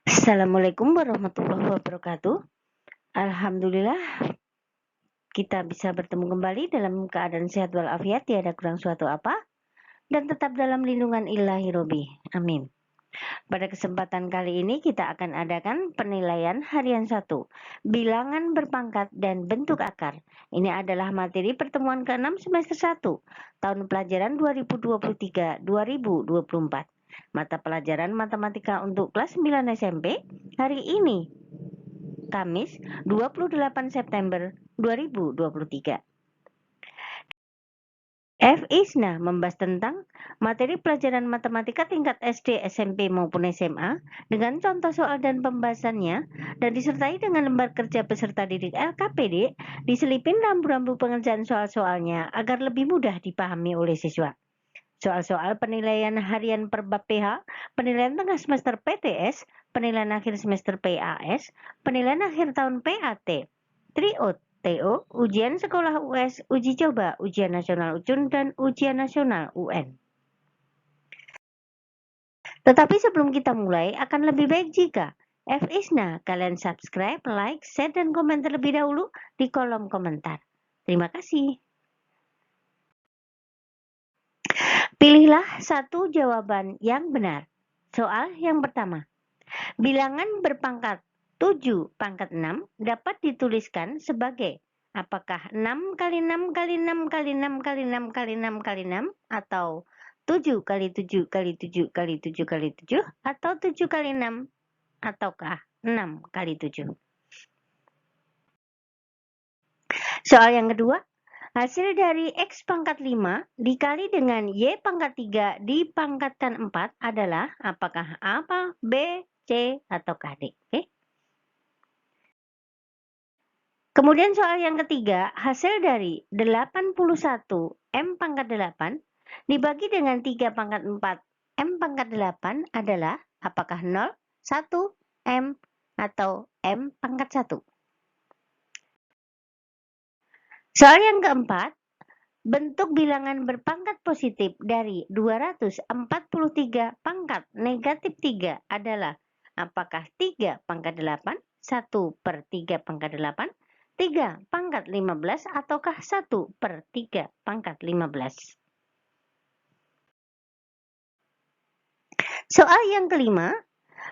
Assalamualaikum warahmatullahi wabarakatuh. Alhamdulillah kita bisa bertemu kembali dalam keadaan sehat walafiat, tiada kurang suatu apa, dan tetap dalam lindungan Ilahi Robi. Amin. Pada kesempatan kali ini kita akan adakan penilaian harian 1, bilangan berpangkat dan bentuk akar. Ini adalah materi pertemuan ke-6 semester 1, tahun pelajaran 2023-2024. Mata pelajaran matematika untuk kelas 9 SMP hari ini, Kamis 28 September 2023. Isna membahas tentang materi pelajaran matematika tingkat SD, SMP maupun SMA dengan contoh soal dan pembahasannya, dan disertai dengan lembar kerja peserta didik LKPD, diselipin rambu-rambu pengerjaan soal-soalnya agar lebih mudah dipahami oleh siswa. Soal-soal penilaian harian per bab PH, penilaian tengah semester PTS, penilaian akhir semester PAS, penilaian akhir tahun PAT, TRIOT, TO, ujian sekolah US, uji coba, ujian nasional UJUN, dan ujian nasional UN. Tetapi sebelum kita mulai, akan lebih baik jika Isna kalian subscribe, like, share, dan komen terlebih dahulu di kolom komentar. Terima kasih. Pilihlah satu jawaban yang benar. Soal yang pertama. Bilangan berpangkat 7 pangkat 6 dapat dituliskan sebagai apakah 6 kali 6 kali 6 kali 6 kali 6 kali 6 kali 6 atau 7 kali 7 kali 7 kali 7 kali 7 atau 7 kali 6 ataukah 6 kali 7. Soal yang kedua, hasil dari X pangkat 5 dikali dengan Y pangkat 3 dipangkatkan 4 adalah apakah A, B, C, ataukah D. Oke? Kemudian soal yang ketiga, hasil dari 81 M pangkat 8 dibagi dengan 3 pangkat 4 M pangkat 8 adalah apakah 0, 1, M, atau M pangkat 1. Soal yang keempat, bentuk bilangan berpangkat positif dari 243 pangkat negatif 3 adalah apakah 3 pangkat 8, 1 per 3 pangkat 8, 3 pangkat 15, ataukah 1 per 3 pangkat 15. Soal yang kelima,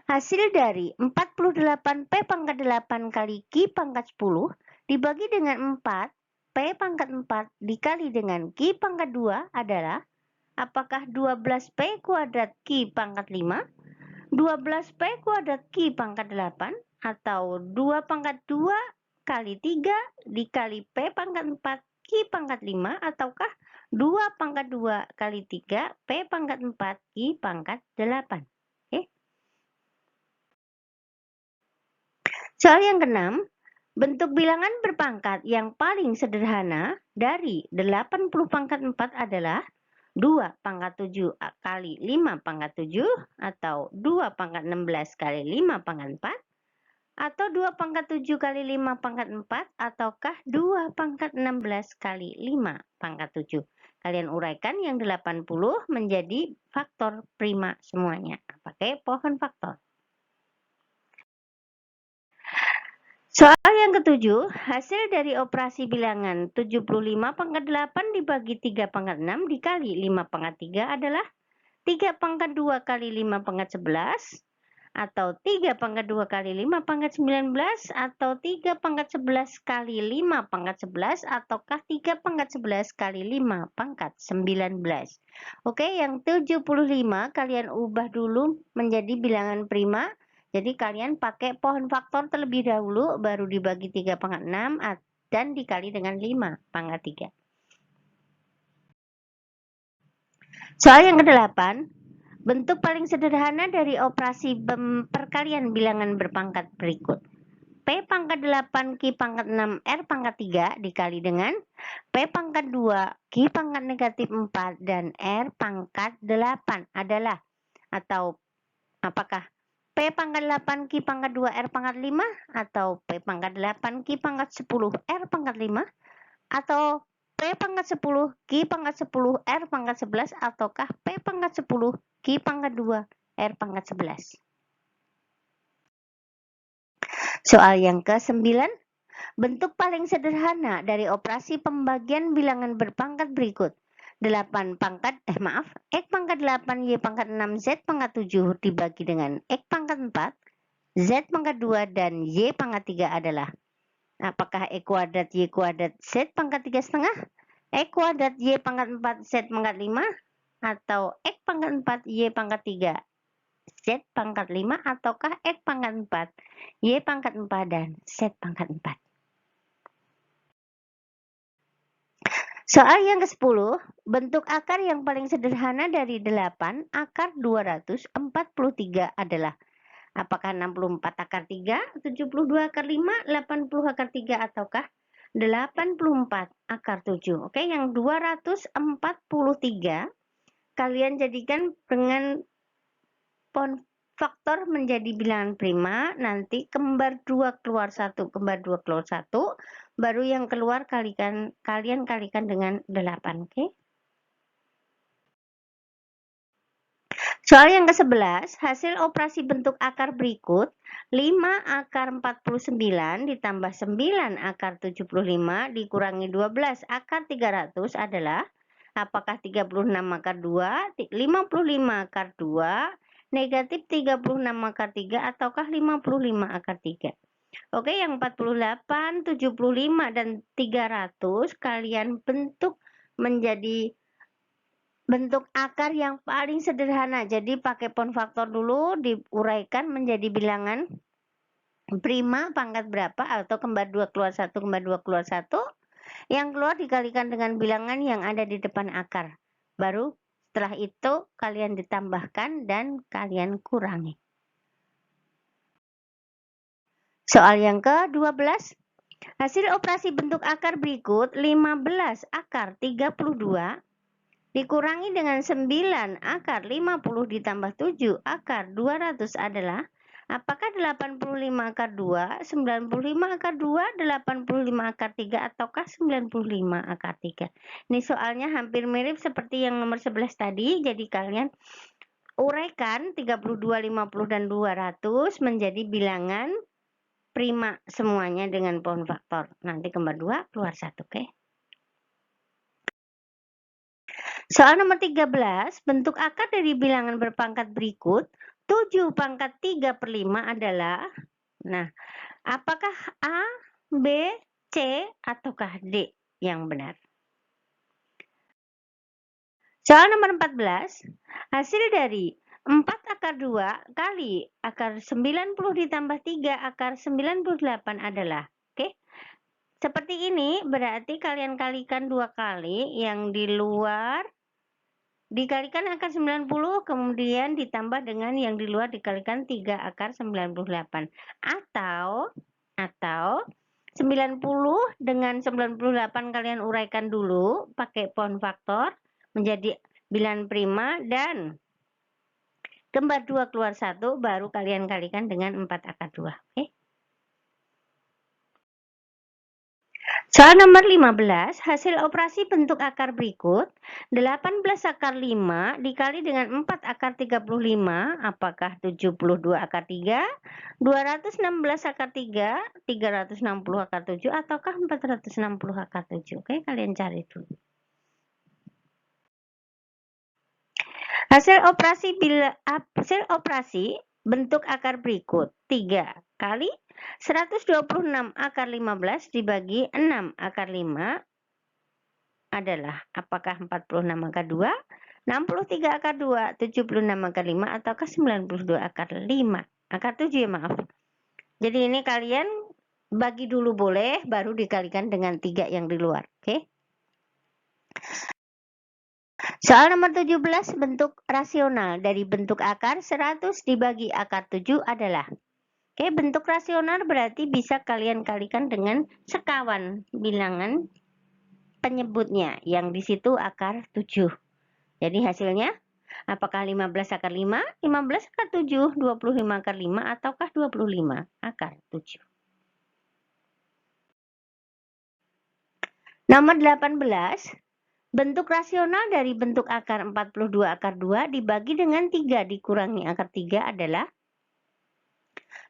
hasil dari 48 P pangkat 8 kali Q pangkat 10 dibagi dengan 4 P pangkat 4 dikali dengan Q pangkat 2 adalah apakah 12 P kuadrat Q pangkat 5, 12 P kuadrat Q pangkat 8, atau 2 pangkat 2 kali 3 dikali P pangkat 4 Q pangkat 5, ataukah 2 pangkat 2 kali 3 P pangkat 4 Q pangkat 8. Oke. Soal yang keenam, bentuk bilangan berpangkat yang paling sederhana dari 80 pangkat 4 adalah 2 pangkat 7 kali 5 pangkat 7 atau 2 pangkat 16 kali 5 pangkat 4 atau 2 pangkat 7 kali 5 pangkat 4 ataukah 2 pangkat 16 kali 5 pangkat 7. Kalian uraikan yang 80 menjadi faktor prima semuanya. Pakai pohon faktor. Soal yang ketujuh, hasil dari operasi bilangan 75 pangkat 8 dibagi 3 pangkat 6 dikali 5 pangkat 3 adalah 3 pangkat 2 kali 5 pangkat 11, atau 3 pangkat 2 kali 5 pangkat 19, atau 3 pangkat 11 kali 5 pangkat 11, ataukah 3 pangkat 11 kali 5 pangkat 19. Oke, yang 75 kalian ubah dulu menjadi bilangan prima. Jadi kalian pakai pohon faktor terlebih dahulu, baru dibagi 3 pangkat 6 dan dikali dengan 5 pangkat 3. Soal yang ke-8, bentuk paling sederhana dari operasi perkalian bilangan berpangkat berikut. P pangkat 8 Q pangkat 6 R pangkat 3 dikali dengan P pangkat 2 Q pangkat negatif 4 dan R pangkat 8 adalah, atau apakah P pangkat 8 Q pangkat 2 R pangkat 5 atau P pangkat 8 Q pangkat 10 R pangkat 5 atau P pangkat 10 Q pangkat 10 R pangkat 11 ataukah P pangkat 10 Q pangkat 2 R pangkat 11. Soal yang ke-9, bentuk paling sederhana dari operasi pembagian bilangan berpangkat berikut. X pangkat 8, Y pangkat 6, Z pangkat 7 dibagi dengan X pangkat 4, Z pangkat 2, dan Y pangkat 3 adalah, apakah X kuadrat Y kuadrat Z pangkat 3,5, X kuadrat Y pangkat 4, Z pangkat 5, atau X pangkat 4, Y pangkat 3, Z pangkat 5, ataukah X pangkat 4, Y pangkat 4, dan Z pangkat 4. Soal yang ke-10, bentuk akar yang paling sederhana dari 8 akar 243 adalah, apakah 64 akar 3, 72 akar 5, 80 akar 3, ataukah 84 akar 7. Oke, yang 243 kalian jadikan dengan faktor menjadi bilangan prima, nanti kembar 2 keluar 1, kembar 2 keluar 1, baru yang keluar kalian kalikan dengan 8, oke? Soal yang ke-11, hasil operasi bentuk akar berikut, 5 akar 49 ditambah 9 akar 75 dikurangi 12 akar 300 adalah, apakah 36 akar 2, 55 akar 2, negatif 36 akar 3, ataukah 55 akar 3. Oke, yang 48, 75, dan 300 kalian bentuk menjadi bentuk akar yang paling sederhana. Jadi pakai pound faktor dulu, diuraikan menjadi bilangan prima pangkat berapa, atau kembar 2 keluar 1, kembar 2 keluar 1. Yang keluar dikalikan dengan bilangan yang ada di depan akar. Baru setelah itu kalian ditambahkan dan kalian kurangi. Soal yang ke-12, hasil operasi bentuk akar berikut, 15 akar 32 dikurangi dengan 9 akar 50 ditambah 7 akar 200 adalah, apakah 85 akar 2, 95 akar 2, 85 akar 3, ataukah 95 akar 3. Ini soalnya hampir mirip seperti yang nomor 11 tadi, jadi kalian uraikan 32, 50, dan 200 menjadi bilangan prima semuanya dengan pound faktor. Nanti kembar 2 keluar 1, oke? Soal nomor 13, bentuk akar dari bilangan berpangkat berikut, 7 pangkat 3/5 adalah, nah, apakah A, B, C, ataukah D yang benar? Soal nomor 14, hasil dari 4 akar 2 kali akar 90 ditambah 3 akar 98 adalah, oke? Seperti ini berarti kalian kalikan 2 kali, yang di luar dikalikan akar 90, kemudian ditambah dengan yang di luar dikalikan 3 akar 98. Atau 90 dengan 98 kalian uraikan dulu pakai pound faktor menjadi bilangan prima, dan kembar 2 keluar 1, baru kalian kalikan dengan 4 akar 2. Oke? Soal nomor 15, hasil operasi bentuk akar berikut, 18 akar 5 dikali dengan 4 akar 35, apakah 72 akar 3, 216 akar 3, 360 akar 7, ataukah 460 akar 7. Oke, kalian cari dulu. Hasil operasi bentuk akar berikut, 3 kali 126 akar 15 dibagi 6 akar 5 adalah, apakah 46 akar 2, 63 akar 2, 76 akar 5, ataukah 92 akar 5, akar 7 ya, maaf. Jadi ini kalian bagi dulu boleh, baru dikalikan dengan 3 yang di luar, oke? Soal nomor 17, bentuk rasional dari bentuk akar 100 dibagi akar 7 adalah, oke, bentuk rasional berarti bisa kalian kalikan dengan sekawan bilangan penyebutnya, yang di situ akar 7. Jadi hasilnya, apakah 15 akar 5, 15 akar 7, 25 akar 5, ataukah 25 akar 7. Nomor 18, bentuk rasional dari bentuk akar 42 akar 2 dibagi dengan 3 dikurangi akar 3 adalah,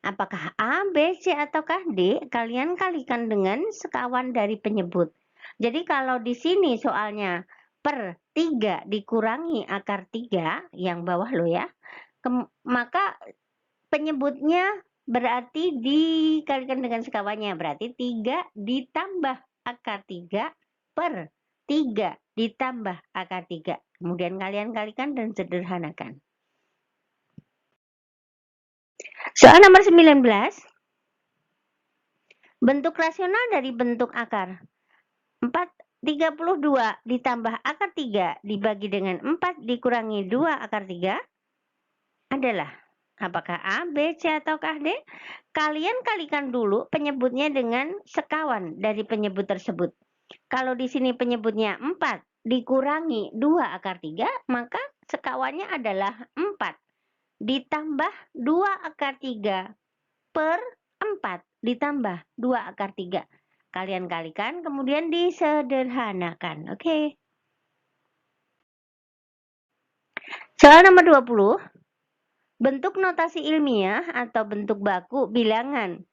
Apakah A, B, C, ataukah D? Kalian kalikan dengan sekawan dari penyebut. Jadi kalau di sini soalnya per 3 dikurangi akar 3, yang bawah lo ya, maka penyebutnya berarti dikalikan dengan sekawannya. Berarti 3 ditambah akar 3 per 3 ditambah akar 3. Kemudian kalian kalikan dan sederhanakan. Soal nomor 19. Bentuk rasional dari bentuk akar 32 ditambah akar 3 dibagi dengan 4 dikurangi 2 akar 3 adalah apakah A, B, C, ataukah D? Kalian kalikan dulu penyebutnya dengan sekawan dari penyebut tersebut. Kalau di sini penyebutnya 4 dikurangi 2 akar 3, maka sekawannya adalah 4 ditambah 2 akar 3 per 4 ditambah 2 akar 3. Kalian kalikan, kemudian disederhanakan. Oke. Soal nomor 20. Bentuk notasi ilmiah atau bentuk baku bilangan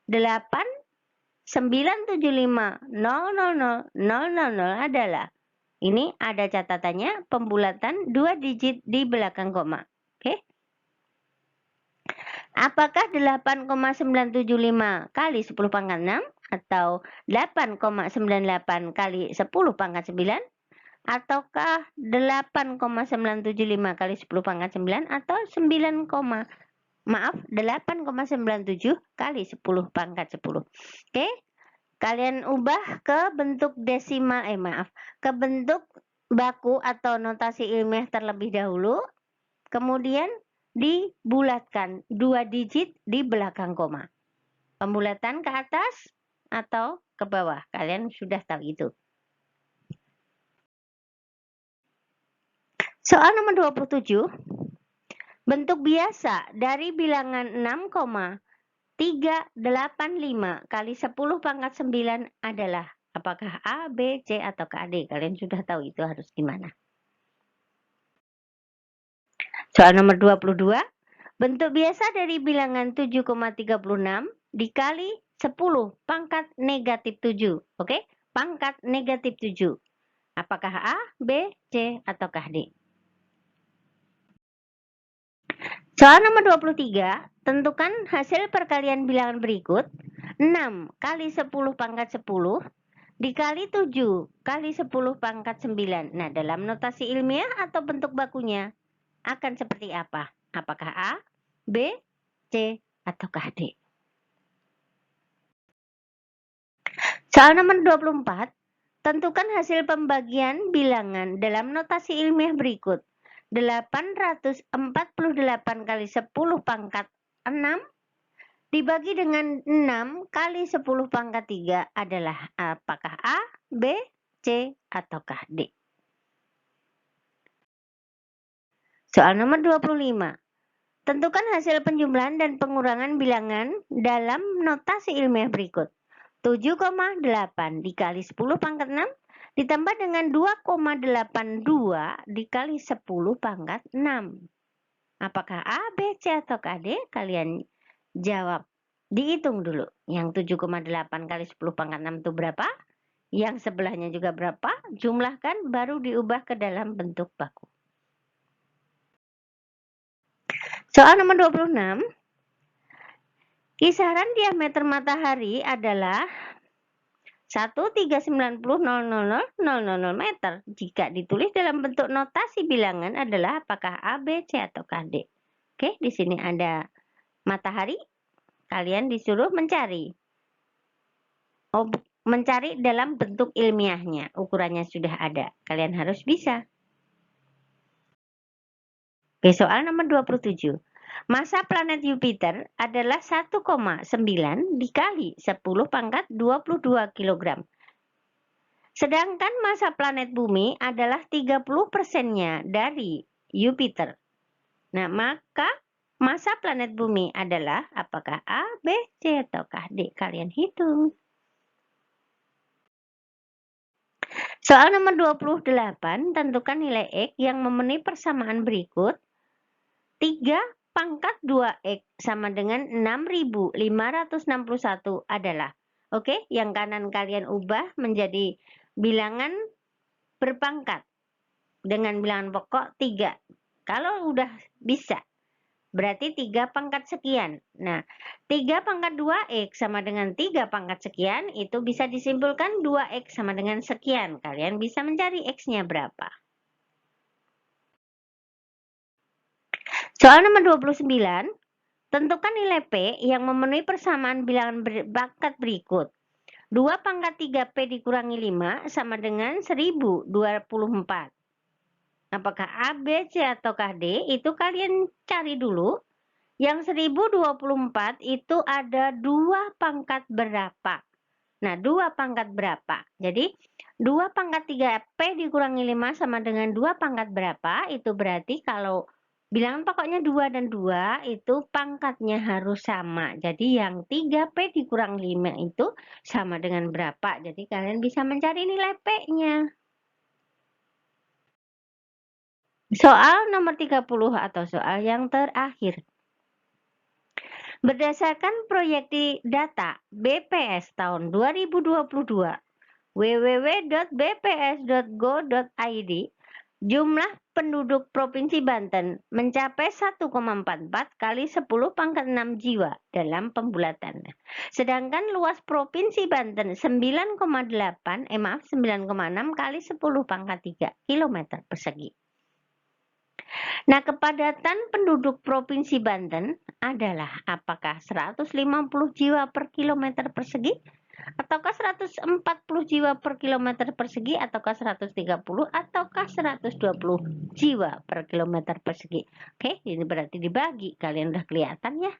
897500000 adalah, ini ada catatannya, pembulatan 2 digit di belakang koma. Oke. Apakah 8,975 kali 10 pangkat 6 atau 8,98 kali 10 pangkat 9 ataukah 8,975 kali 10 pangkat 9 atau 8,97 kali 10 pangkat 10. Oke. Kalian ubah ke bentuk desimal, ke bentuk baku atau notasi ilmiah terlebih dahulu. Kemudian dibulatkan 2 digit di belakang koma. Pembulatan ke atas atau ke bawah. Kalian sudah tahu itu. Soal nomor 27. Bentuk biasa dari bilangan 6,385 kali 10 pangkat 9 adalah apakah A, B, C, atau D? Kalian sudah tahu itu harus gimana. Soal nomor 22. Bentuk biasa dari bilangan 7,36 dikali 10 pangkat negatif 7. Oke, pangkat negatif 7. Apakah A, B, C, ataukah D? Soal nomor 23. Tentukan hasil perkalian bilangan berikut. 6 kali 10 pangkat 10 dikali 7 kali 10 pangkat 9. Nah, dalam notasi ilmiah atau bentuk bakunya akan seperti apa? Apakah A, B, C, ataukah D? Soal nomor 24. Tentukan hasil pembagian bilangan dalam notasi ilmiah berikut. 848 kali 10 pangkat 6 dibagi dengan 6 kali 10 pangkat 3 adalah apakah A, B, C, ataukah D? Soal nomor 25. Tentukan hasil penjumlahan dan pengurangan bilangan dalam notasi ilmiah berikut. 7,8 dikali 10 pangkat 6 ditambah dengan 2,82 dikali 10 pangkat 6. Apakah A, B, C, atau D? Kalian jawab. Dihitung dulu. Yang 7,8 kali 10 pangkat 6 itu berapa? Yang sebelahnya juga berapa? Jumlahkan baru diubah ke dalam bentuk baku. Soal nomor 26. Kisaran diameter matahari adalah 1,390,000,000 meter. Jika ditulis dalam bentuk notasi bilangan adalah apakah A, B, C, atau D? Oke, di sini ada matahari. Kalian disuruh mencari. Mencari dalam bentuk ilmiahnya. Ukurannya sudah ada. Kalian harus bisa. Oke, soal nomor 27. Massa planet Jupiter adalah 1,9 dikali 10 pangkat 22 kg. Sedangkan massa planet Bumi adalah 30%-nya dari Jupiter. Nah, maka massa planet Bumi adalah apakah A, B, C, ataukah D? Kalian hitung. Soal nomor 28, tentukan nilai X yang memenuhi persamaan berikut. 3 pangkat 2X sama dengan 6.561 adalah. Oke, yang kanan kalian ubah menjadi bilangan berpangkat dengan bilangan pokok 3. Kalau udah bisa, berarti 3 pangkat sekian. Nah, 3 pangkat 2X sama dengan 3 pangkat sekian, itu bisa disimpulkan 2X sama dengan sekian. Kalian bisa mencari X-nya berapa. Soal nomor 29, tentukan nilai P yang memenuhi persamaan bilangan berpangkat berikut. 2 pangkat 3P dikurangi 5 sama dengan 1024. Apakah A, B, C, ataukah D? Itu kalian cari dulu. Yang 1024 itu ada 2 pangkat berapa? Nah, 2 pangkat berapa? Jadi, 2 pangkat 3P dikurangi 5 sama dengan 2 pangkat berapa? Itu berarti kalau bilangan pokoknya 2 dan 2 itu pangkatnya harus sama. Jadi yang 3P dikurang 5 itu sama dengan berapa? Jadi kalian bisa mencari nilai P-nya. Soal nomor 30 atau soal yang terakhir. Berdasarkan proyeksi data BPS tahun 2022, www.bps.go.id, jumlah penduduk Provinsi Banten mencapai 1,44 kali 10 pangkat 6 jiwa dalam pembulatan. Sedangkan luas Provinsi Banten 9,6 kali 10 pangkat 3 km persegi. Nah, kepadatan penduduk Provinsi Banten adalah apakah 150 jiwa per kilometer persegi, ataukah 140 jiwa per kilometer persegi, ataukah 130, ataukah 120 jiwa per kilometer persegi. Oke, ini berarti dibagi. Kalian udah kelihatan ya.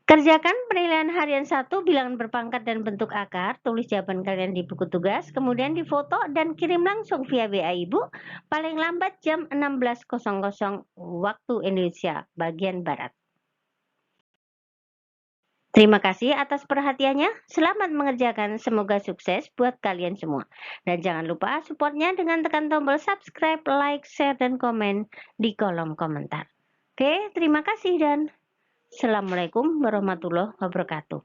Kerjakan penilaian harian 1 bilangan berpangkat dan bentuk akar. Tulis jawaban kalian di buku tugas, kemudian difoto dan kirim langsung via WA Ibu paling lambat jam 16.00 waktu Indonesia bagian Barat. Terima kasih atas perhatiannya. Selamat mengerjakan. Semoga sukses buat kalian semua. Dan jangan lupa supportnya dengan tekan tombol subscribe, like, share, dan komen di kolom komentar. Oke, terima kasih dan Assalamualaikum warahmatullahi wabarakatuh.